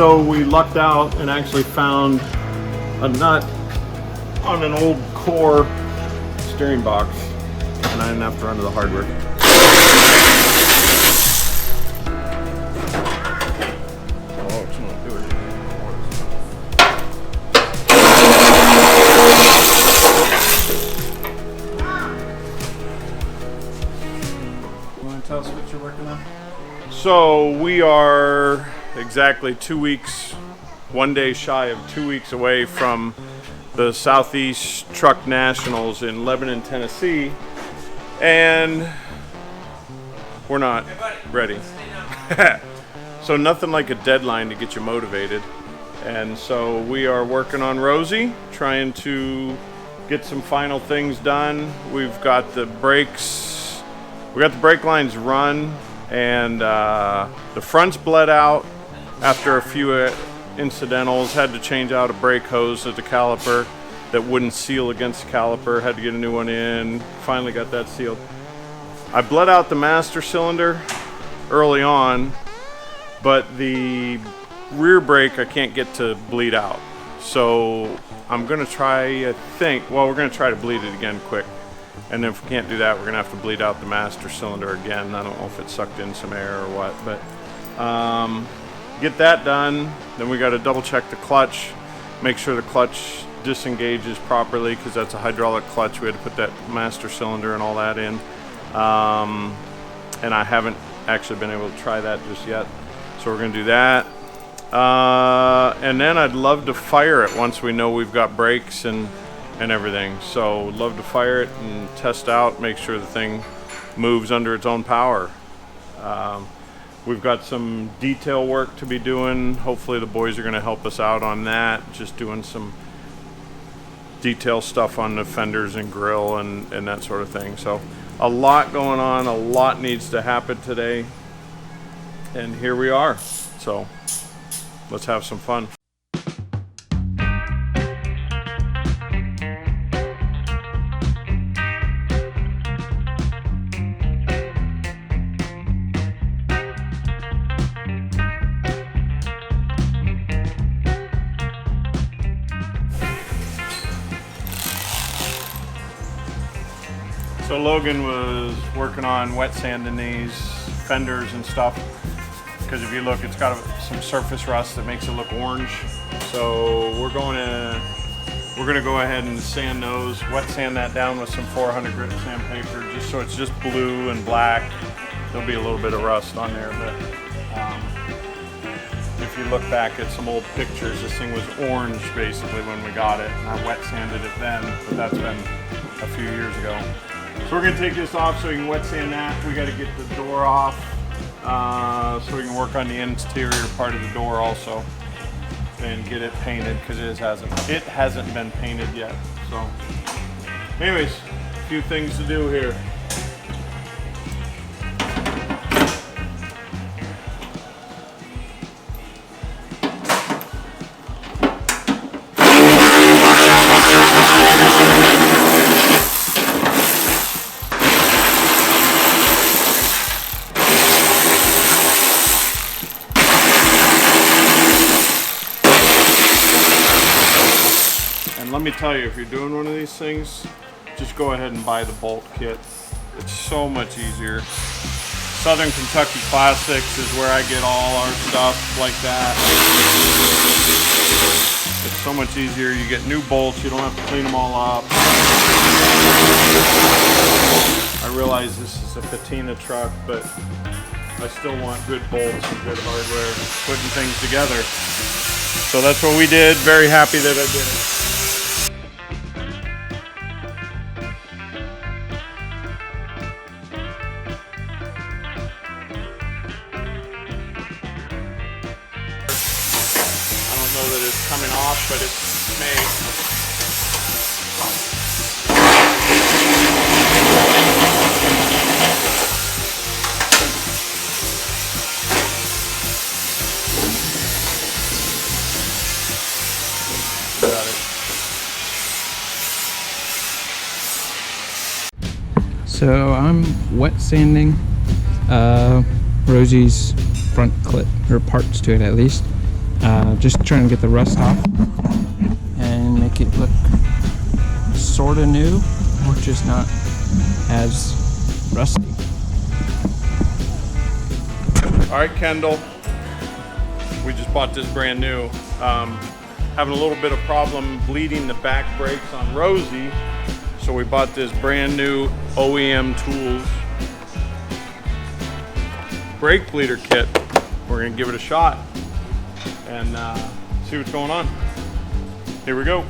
So we lucked out and actually found a nut on an old core steering box, and I didn't have to run to the hardware. Oh, it's not doing it. You want to tell us what you're working on? So we are exactly 2 weeks, 1 day shy of 2 weeks away from the Southeastern Truck Nationals in Lebanon, Tennessee, and we're not ready. So nothing like a deadline to get you motivated. And so we are working on Rosie, trying to get some final things done. We've got the brakes, we got the brake lines run, and the front's bled out after a few incidentals. Had to change out a brake hose at the caliper that wouldn't seal against the caliper. Had to get a new one in. Finally got that sealed. I bled out the master cylinder early on, but the rear brake I can't get to bleed out. So I'm gonna try, we're gonna try to bleed it again quick. And if we can't do that, we're gonna have to bleed out the master cylinder again. I don't know if it sucked in some air or what, but get that done. Then we gotta double check the clutch, make sure the clutch disengages properly, because that's a hydraulic clutch. We had to put that master cylinder and all that in. And I haven't actually been able to try that just yet. So we're gonna do that. And then I'd love to fire it once we know we've got brakes and everything. So love to fire it and test out, make sure the thing moves under its own power. We've got some detail work to be doing. Hopefully the boys are going to help us out on that, just doing some detail stuff on the fenders and grill and that sort of thing. So a lot going on, a lot needs to happen today, and here we are. So let's have some fun. So Logan was working on wet sanding these fenders and stuff, because if you look, it's got some surface rust that makes it look orange. So we're gonna go ahead and sand those, wet sand that down with some 400 grit sandpaper, just so it's just blue and black. There'll be a little bit of rust on there, but if you look back at some old pictures, this thing was orange basically when we got it, and I wet sanded it then, but that's been a few years ago. So we're gonna take this off so we can wet sand that. We gotta get the door off so we can work on the interior part of the door also and get it painted, because it hasn't been painted yet. So anyways, a few things to do here. Let me tell you, if you're doing one of these things, just go ahead and buy the bolt kit. It's so much easier. Southern Kentucky Classics is where I get all our stuff like that. It's so much easier. You get new bolts, you don't have to clean them all up. I realize this is a patina truck, but I still want good bolts and good hardware, putting things together. So that's what we did. Very happy that I did it. That it's coming off, but it's made. Got it. So I'm wet sanding Rosie's front clip, or parts to it at least. Just trying to get the rust off and make it look sort of new, or just not as rusty. All right, Kendall, we just bought this brand new. Having a little bit of problem bleeding the back brakes on Rosie, so we bought this brand new OEM Tools brake bleeder kit. We're gonna give it a shot and see what's going on. Here we go.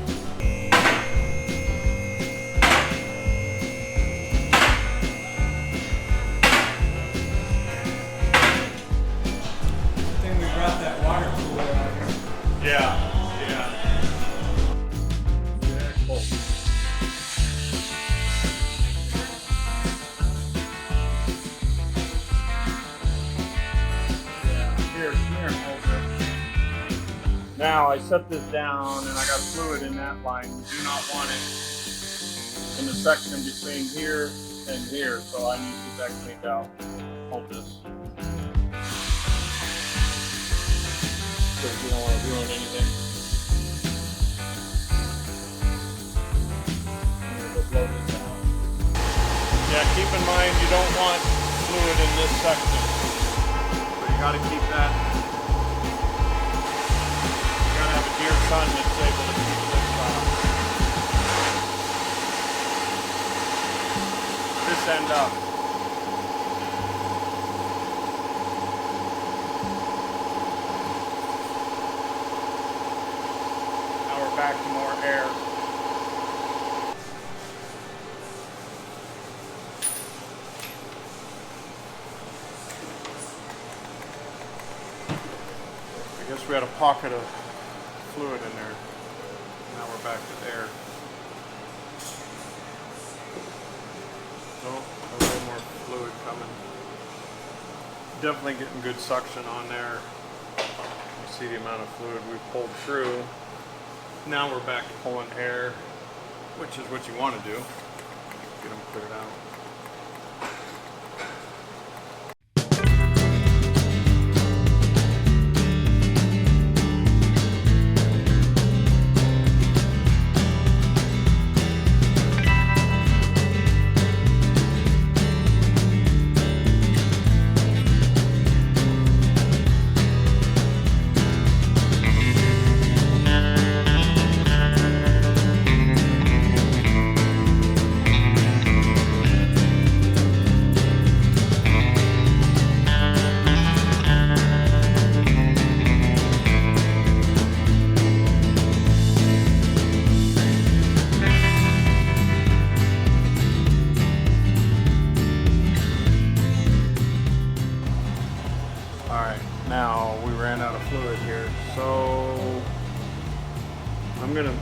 Yeah. Cool. Here, hold this. Now I set this down and I got fluid in that line. You do not want it in the section between here and here, so I need to get that cleaned out. Hold this. Because you don't want to ruin anything. Yeah, keep in mind you don't want fluid in this section. So you got to keep that. You got to have a dear son that's able to keep this end up. Back to more air. I guess we had a pocket of fluid in there. Now we're back to air. Oh, a little more fluid coming. Definitely getting good suction on there. You see the amount of fluid we pulled through. Now we're back to pulling air, which is what you want to do. Get them cleared out. Now we ran out of fluid here, so I'm gonna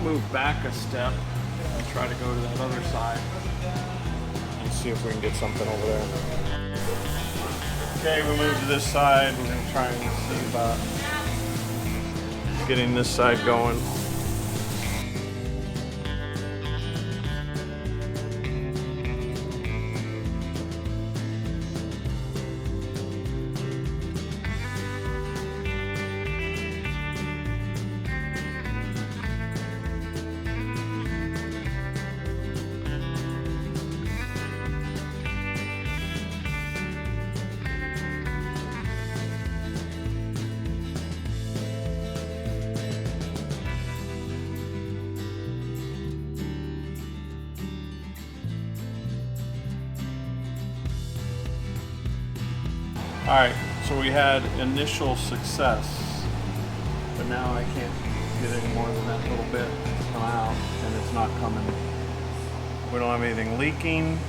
move back a step and try to go to that other side and see if we can get something over there. Okay, we moved to this side. We're gonna try and see about getting this side going. Alright, so we had initial success, but now I can't get any more than that little bit to come out, and it's not coming. We don't have anything leaking,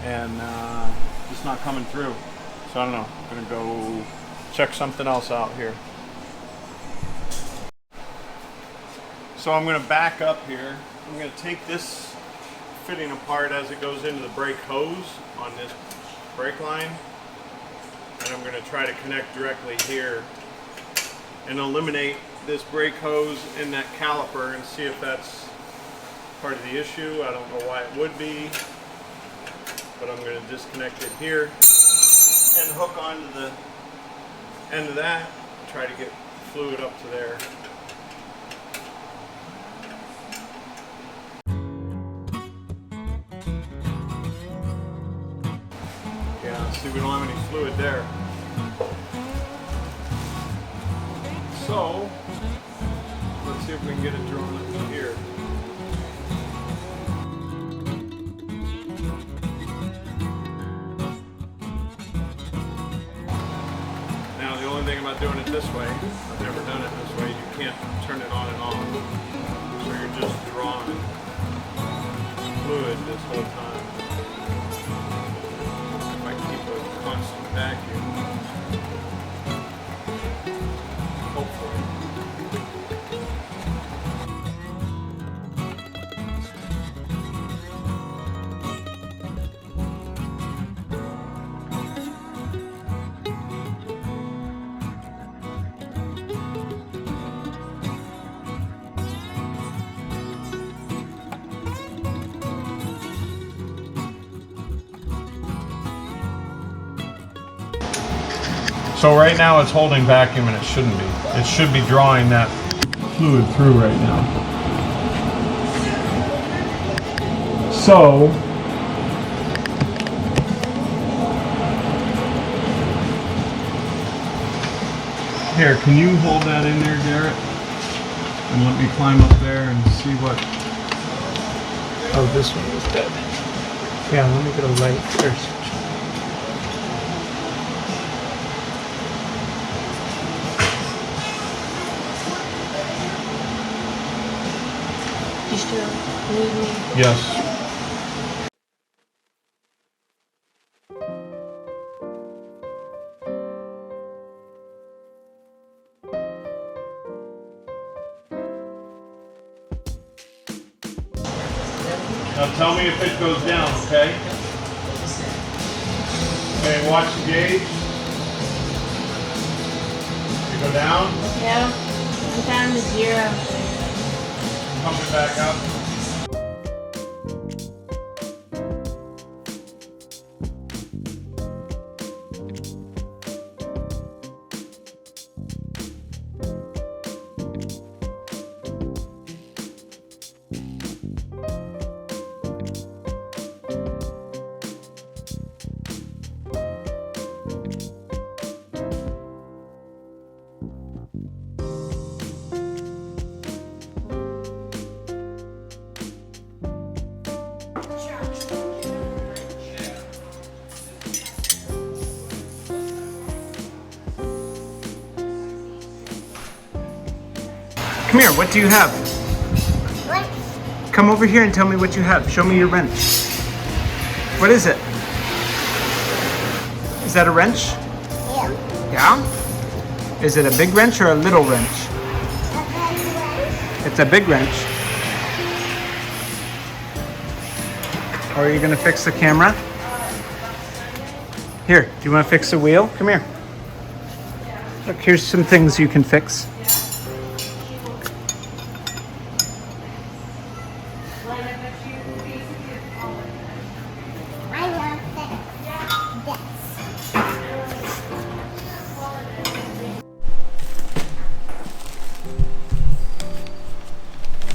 and it's not coming through. So I don't know, I'm gonna go check something else out here. So I'm gonna back up here. I'm gonna take this fitting apart as it goes into the brake hose on this brake line. And I'm going to try to connect directly here and eliminate this brake hose in that caliper and see if that's part of the issue. I don't know why it would be, but I'm going to disconnect it here and hook onto the end of that, try to get fluid up to there. Yeah, see, we don't have any fluid there. So, let's see if we can get it drawn up to here. Now, the only thing about doing it this way, I've never done it this way, you can't turn it on and off. So you're just drawing fluid this whole time. If I keep a constant vacuum, hopefully. So right now it's holding vacuum and it shouldn't be. It should be drawing that fluid through right now. So here, can you hold that in there, Garrett? And let me climb up there and see what. Oh, this one is dead. Yeah, let me get a light first. You still need me? Yes. Now tell me if it goes down, okay? Okay, watch the gauge. You go down, Yeah. I'm down to 0. pump it back up. Come here, what do you have? What? Come over here and tell me what you have. Show me your wrench. What is it? Is that a wrench? Yeah. Yeah? Is it a big wrench or a little wrench? It's a big wrench. Or are you gonna fix the camera? Here, do you wanna fix the wheel? Come here. Look, here's some things you can fix. I love this.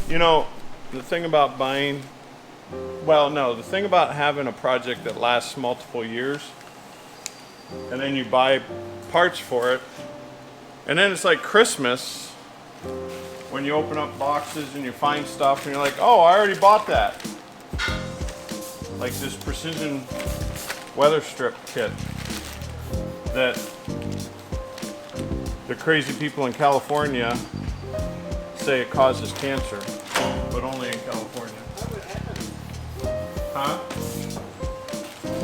You know, the thing about buying, well, no, the thing about having a project that lasts multiple years, and then you buy parts for it, and then it's like Christmas when you open up boxes and you find stuff and you're like, oh, I already bought that. Like this precision weather strip kit that the crazy people in California say it causes cancer, but only in California. Huh?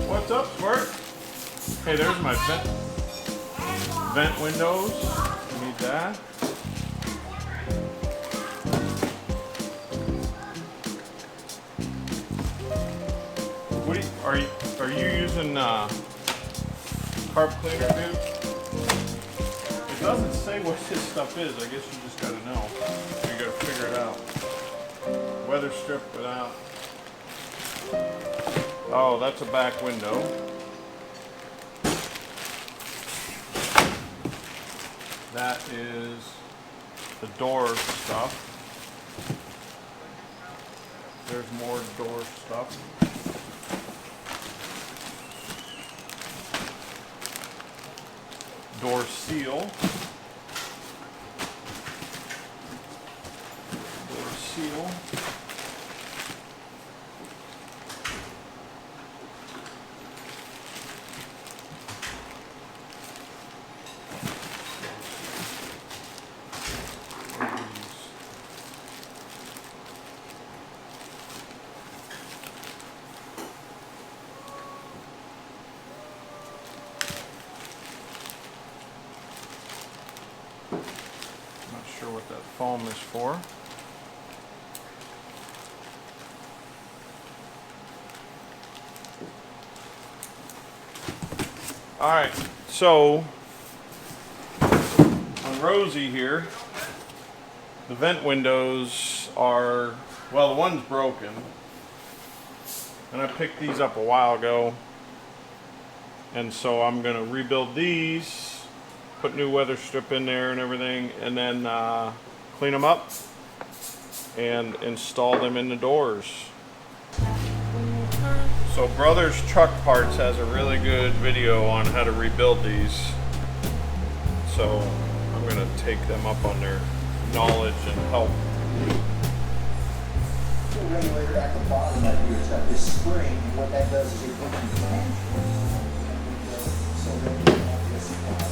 What's up, Squirt? Hey, there's my vent windows. Need that. What are you using carb cleaner, dude? It doesn't say what this stuff is. I guess you just gotta know. You gotta figure it out. Weather strip without. Oh, that's a back window. That is the door stuff. There's more door stuff. Door seal. Door seal. Not sure what that foam is for. All right, so on Rosie here, the vent windows are, well, the one's broken, and I picked these up a while ago, and so I'm gonna rebuild these, put new weather strip in there and everything, and then clean them up and install them in the doors. So Brothers Truck Parts has a really good video on how to rebuild these, so I'm gonna take them up on their knowledge and help. The regulator at the bottom right here, it's got this spring, and what that does is it puts in tension. So then you don't have this loss.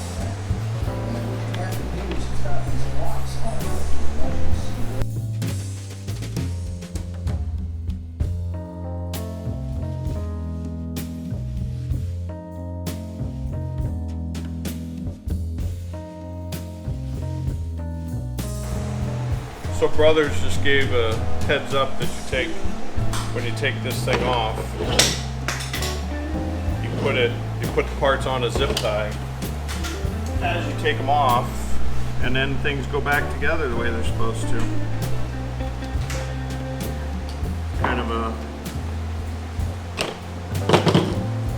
And then what you have to do is it's got these locks on it. So Brothers just gave a heads up that you take, when you take this thing off, you put the parts on a zip tie as you take them off, and then things go back together the way they're supposed to. Kind of a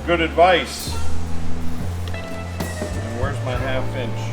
good advice. And where's my 1/2 inch?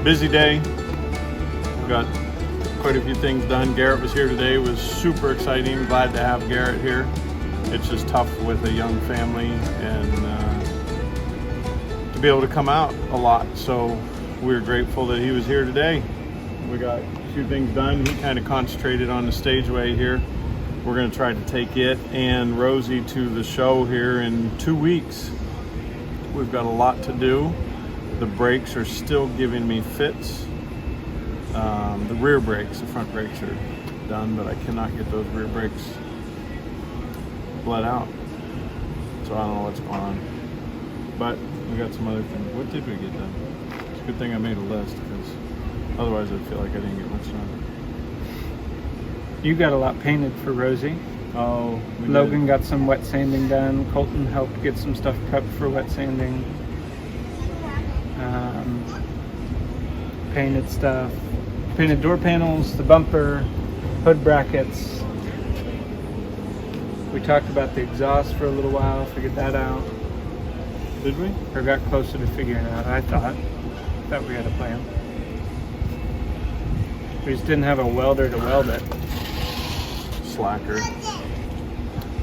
busy day. We got quite a few things done. Garrett was here today. It was super exciting. Glad to have Garrett here. It's just tough with a young family and to be able to come out a lot. So we're grateful that he was here today. We got a few things done. He kind of concentrated on the stageway here. We're going to try to take it and Rosie to the show here in 2 weeks. We've got a lot to do. The brakes are still giving me fits. The rear brakes, the front brakes are done, but I cannot get those rear brakes bled out. So I don't know what's going on. But we got some other things. What did we get done? It's a good thing I made a list, because otherwise I'd feel like I didn't get much done. You got a lot painted for Rosie. Oh, we Logan did. got some wet sanding done. Colton helped get some stuff prepped for wet sanding. Painted stuff. Painted door panels, the bumper, hood brackets. We talked about the exhaust for a little while, figured that out. Did we? Or got closer to figuring out, I thought. Thought we had a plan. We just didn't have a welder to weld it. Slacker.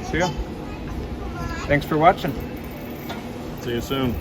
So yeah. Thanks for watching. See you soon.